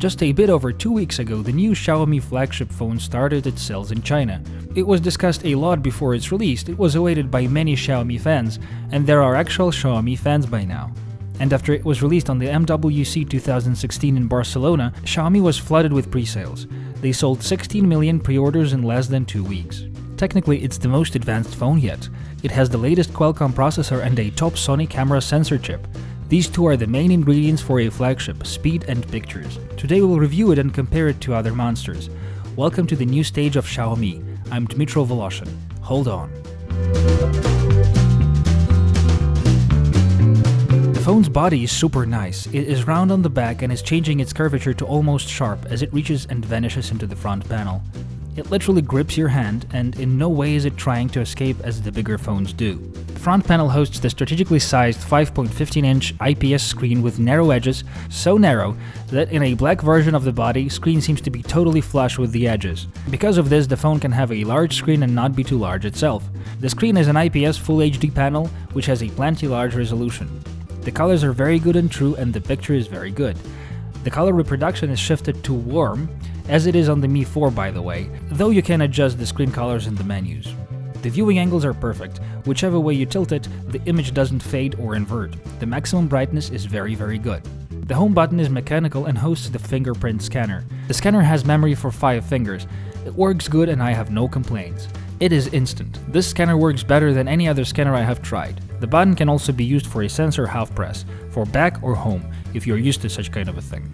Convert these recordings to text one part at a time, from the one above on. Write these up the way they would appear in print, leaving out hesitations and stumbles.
Just a bit over 2 weeks ago, the new Xiaomi flagship phone started its sales in China. It was discussed a lot before it's released, it was awaited by many Xiaomi fans, and there are actual Xiaomi fans by now. And after it was released on the MWC 2016 in Barcelona, Xiaomi was flooded with pre-sales. They sold 16 million pre-orders in less than 2 weeks. Technically, it's the most advanced phone yet. It has the latest Qualcomm processor and a top Sony camera sensor chip. These two are the main ingredients for a flagship, speed and pictures. Today we'll review it and compare it to other monsters. Welcome to the new stage of Xiaomi. I'm Dmitro Voloshin. Hold on. The phone's body is super nice. It is round on the back and is changing its curvature to almost sharp as it reaches and vanishes into the front panel. It literally grips your hand, and in no way is it trying to escape as the bigger phones do. The front panel hosts the strategically sized 5.15-inch IPS screen with narrow edges, so narrow that in a black version of the body, screen seems to be totally flush with the edges. Because of this, the phone can have a large screen and not be too large itself. The screen is an IPS Full HD panel, which has a plenty large resolution. The colors are very good and true, and the picture is very good. The color reproduction is shifted to warm, as it is on the Mi 4 by the way, though you can adjust the screen colors in the menus. The viewing angles are perfect. Whichever way you tilt it, the image doesn't fade or invert. The maximum brightness is very good. The home button is mechanical and hosts the fingerprint scanner. The scanner has memory for 5 fingers. It works good and I have no complaints. It is instant. This scanner works better than any other scanner I have tried. The button can also be used for a sensor half press, for back or home, if you're used to such kind of a thing.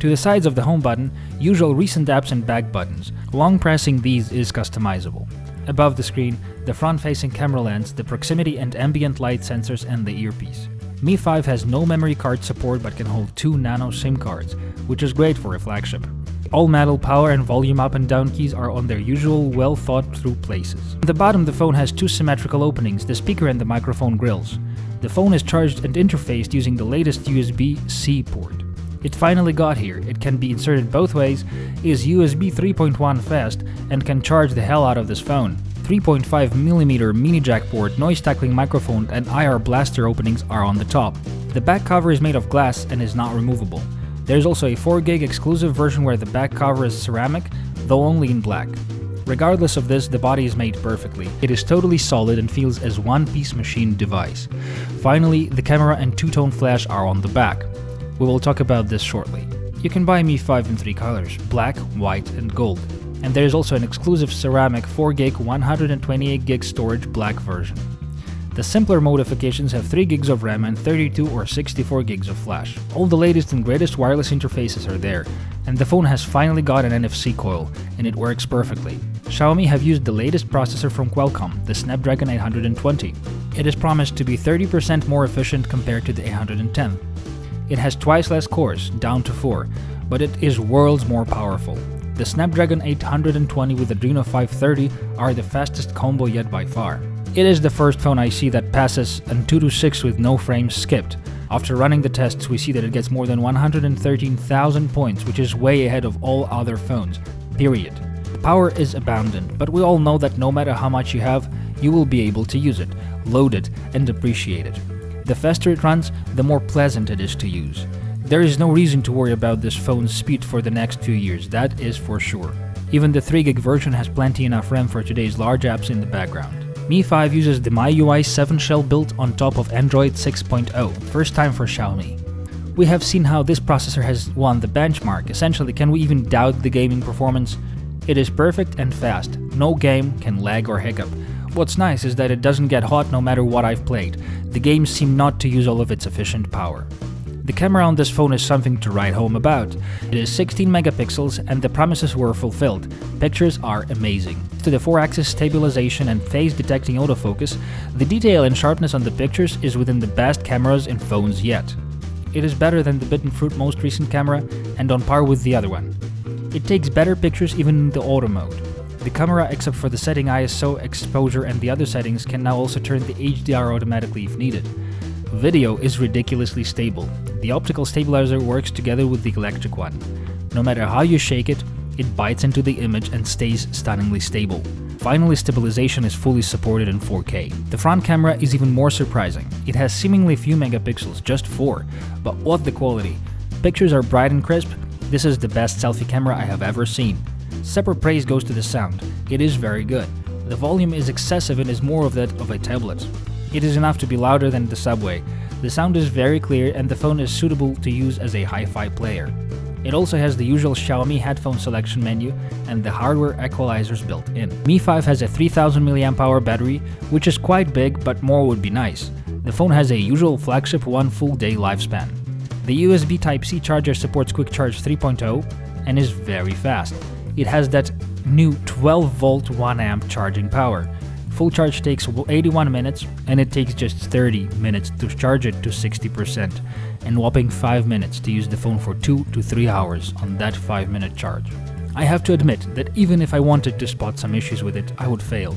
To the sides of the home button, usual recent apps and back buttons. Long pressing these is customizable. Above the screen, the front-facing camera lens, the proximity and ambient light sensors and the earpiece. Mi 5 has no memory card support but can hold 2 nano SIM cards, which is great for a flagship. All metal power and volume up and down keys are on their usual well-thought-through places. At the bottom, the phone has 2 symmetrical openings, the speaker and the microphone grills. The phone is charged and interfaced using the latest USB-C port. It finally got here. It can be inserted both ways, is USB 3.1 fast, and can charge the hell out of this phone. 3.5mm mini jack port, noise-tackling microphone, and IR blaster openings are on the top. The back cover is made of glass and is not removable. There's also a 4GB exclusive version where the back cover is ceramic, though only in black. Regardless of this, the body is made perfectly. It is totally solid and feels as one-piece machine device. Finally, the camera and two-tone flash are on the back. We will talk about this shortly. You can buy Mi 5 in 3 colors, black, white and gold. And there is also an exclusive ceramic 4GB 128GB storage black version. The simpler modifications have 3GB of RAM and 32 or 64GB of flash. All the latest and greatest wireless interfaces are there, and the phone has finally got an NFC coil, and it works perfectly. Xiaomi have used the latest processor from Qualcomm, the Snapdragon 820. It is promised to be 30% more efficient compared to the 810. It has twice less cores, down to 4, but it is worlds more powerful. The Snapdragon 820 with Adreno 530 are the fastest combo yet by far. It is the first phone I see that passes an 226 with no frames skipped. After running the tests, we see that it gets more than 113,000 points, which is way ahead of all other phones, period. The power is abundant, but we all know that no matter how much you have, you will be able to use it, load it, and appreciate it. The faster it runs, the more pleasant it is to use. There is no reason to worry about this phone's speed for the next 2 years, that is for sure. Even the 3GB version has plenty enough RAM for today's large apps in the background. Mi 5 uses the MIUI 7 shell built on top of Android 6.0, first time for Xiaomi. We have seen how this processor has won the benchmark. Essentially, can we even doubt the gaming performance? It is perfect and fast. No game can lag or hiccup. What's nice is that it doesn't get hot no matter what I've played. The games seem not to use all of its efficient power. The camera on this phone is something to write home about. It is 16 megapixels and the promises were fulfilled. Pictures are amazing. To the 4-axis stabilization and phase detecting autofocus, the detail and sharpness on the pictures is within the best cameras in phones yet. It is better than the Bittenfruit most recent camera and on par with the other one. It takes better pictures even in the auto mode. The camera, except for the setting ISO, exposure and the other settings, can now also turn the HDR automatically if needed. Video is ridiculously stable. The optical stabilizer works together with the electric one. No matter how you shake it, it bites into the image and stays stunningly stable. Finally, stabilization is fully supported in 4K. The front camera is even more surprising. It has seemingly few megapixels, just 4, but what the quality. Pictures are bright and crisp, This is the best selfie camera I have ever seen. Separate praise goes to the sound. It is very good. The volume is excessive and is more of that of a tablet. It is enough to be louder than the Subway. The sound is very clear and the phone is suitable to use as a hi-fi player. It also has the usual Xiaomi headphone selection menu and the hardware equalizers built in. Mi 5 has a 3000 mAh battery, which is quite big, but more would be nice. The phone has a usual flagship 1 full day lifespan. The USB Type-C charger supports Quick Charge 3.0 and is very fast. It has that new 12-volt 1A charging power. Full charge takes 81 minutes and it takes just 30 minutes to charge it to 60% and whopping 5 minutes to use the phone for 2 to 3 hours on that 5-minute charge. I have to admit that even if I wanted to spot some issues with it, I would fail.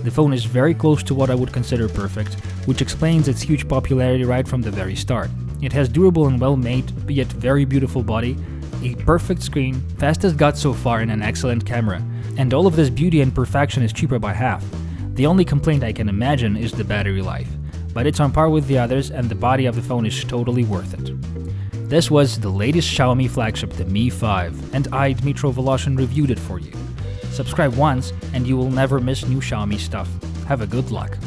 The phone is very close to what I would consider perfect, which explains its huge popularity right from the very start. It has durable and well-made, yet very beautiful body, a perfect screen, fastest got so far in an excellent camera, and all of this beauty and perfection is cheaper by half. The only complaint I can imagine is the battery life, but it's on par with the others and the body of the phone is totally worth it. This was the latest Xiaomi flagship, the Mi 5, and I, Dmitro Voloshin, reviewed it for you. Subscribe once and you will never miss new Xiaomi stuff. Have a good luck.